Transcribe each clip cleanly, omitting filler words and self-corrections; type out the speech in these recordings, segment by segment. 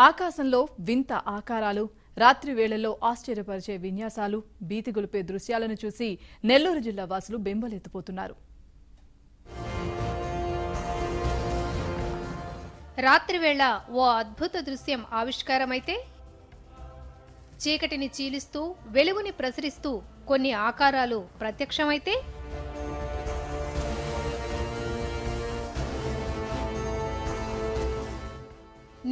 ఆకాశంలో వింత ఆకారాలు, రాత్రి వేళల్లో ఆశ్చర్యపరిచే విన్యాసాలు, భీతిగొలిపే దృశ్యాలను చూసి నెల్లూరు జిల్లా వాసులు బెంబేలెత్తిపోతున్నారు. రాత్రివేళ ఓ అద్భుత దృశ్యం ఆవిష్కారమైతే చీకటిని చీలిస్తూ వెలుగుని ప్రసరిస్తూ కొన్ని ఆకారాలు ప్రత్యక్షమైతే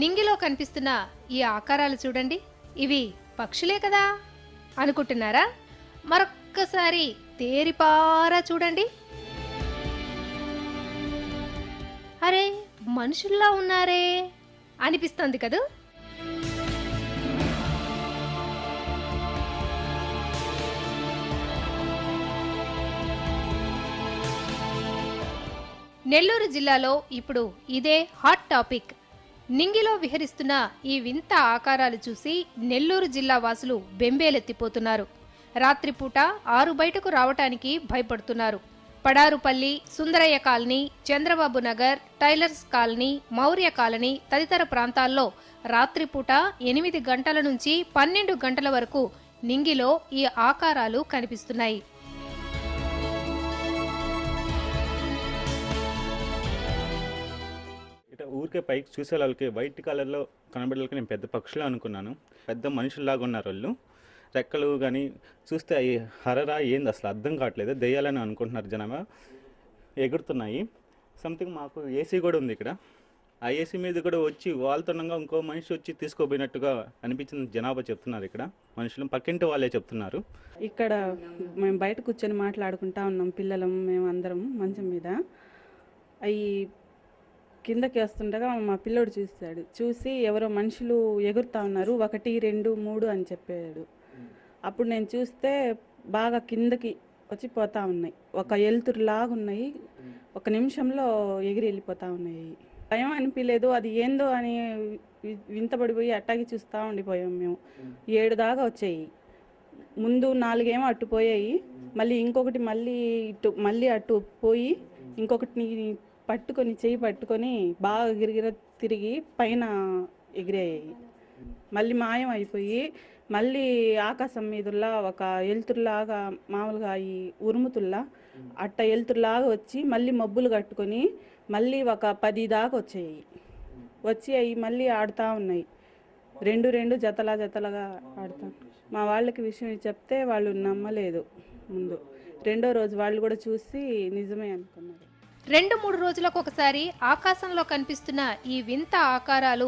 నింగిలో కనిపిస్తున్న ఈ ఆకారాలు చూడండి, ఇవి పక్షులే కదా అనుకుంటున్నారా? మరొక్కసారి తేరిపారా చూడండి. అరే, మనుషుల్లా ఉన్నారే అనిపిస్తుంది కదూ. నెల్లూరు జిల్లాలో ఇప్పుడు ఇదే హాట్ టాపిక్. నింగిలో విహరిస్తున్న ఈ వింత ఆకారాలు చూసి నెల్లూరు జిల్లా వాసులు బెంబేలెత్తిపోతున్నారు. రాత్రిపూట ఆరు బయటకు రావటానికి భయపడుతున్నారు. Padarupalli, Sundarayya colony, Chandrababu Nagar, tailors colony, Maurya colony తదితర ప్రాంతాల్లో రాత్రిపూట 8 గంటల నుంచి 12 గంటల వరకు నింగిలో ఈ ఆకారాలు కనిపిస్తున్నాయి. ఊరికే పైకి చూసే వాళ్ళకి వైట్ కలర్లో కనబడేకి నేను పెద్ద పక్షులు అనుకున్నాను. పెద్ద మనుషుల్లాగా ఉన్నారు వాళ్ళు. రెక్కలు కానీ చూస్తే అవి హరరా ఏంది అసలు అర్థం కావట్లేదు. దెయ్యాలని అనుకుంటున్నారు జనాభా. ఎగురుతున్నాయి. సంథింగ్ మాకు ఏసీ కూడా ఉంది ఇక్కడ. ఆ ఏసీ మీద కూడా వచ్చి వాళ్ళతోనంగా ఇంకో మనిషి వచ్చి తీసుకోపోయినట్టుగా అనిపించింది జనాభా చెప్తున్నారు. ఇక్కడ మనుషులు పక్కింటి వాళ్ళే చెప్తున్నారు. ఇక్కడ మేము బయట కూర్చొని మాట్లాడుకుంటా ఉన్నాం, పిల్లలం మేము అందరం మంచం మీద. అవి కిందకి వస్తుండగా మా పిల్లోడు చూసి ఎవరో మనుషులు ఎగురుతా ఉన్నారు, 1, 2, 3 అని చెప్పాడు. అప్పుడు నేను చూస్తే బాగా కిందకి వచ్చి పోతా ఉన్నాయి. ఒక ఎలుతురులాగా ఉన్నాయి. 1 నిమిషంలో ఎగిరి వెళ్ళిపోతా ఉన్నాయి. భయం అనిపించలేదు, అది ఏందో అని వింతపడిపోయి అట్టాగి చూస్తూ ఉండిపోయాం మేము. 7 దాకా వచ్చాయి. ముందు 4 ఏమో అటు పోయాయి, మళ్ళీ ఇంకొకటి మళ్ళీ అటు పోయి ఇంకొకటిని పట్టుకొని చెయ్యి పట్టుకొని బాగా గిరిగిర తిరిగి పైన ఎగిరాయి. మళ్ళీ మాయం అయిపోయి మళ్ళీ ఆకాశం మీదుల్లా ఒక ఎలుతురులాగా మామూలుగా ఈ ఉరుముతుల్లా అట్ట ఎలుతురులాగా వచ్చి మళ్ళీ మబ్బులు కట్టుకొని మళ్ళీ ఒక 10 దాకా వచ్చాయి. వచ్చి అవి మళ్ళీ ఆడుతూ ఉన్నాయి. 2 జతలుగా ఆడుతా. మా వాళ్ళకి విషయం చెప్తే వాళ్ళు నమ్మలేదు. ముందు 2వ రోజు వాళ్ళు కూడా చూసి నిజమే అనుకున్నారు. 2-3 రోజులకు ఒకసారి ఆకాశంలో కనిపిస్తున్న ఈ వింత ఆకారాలు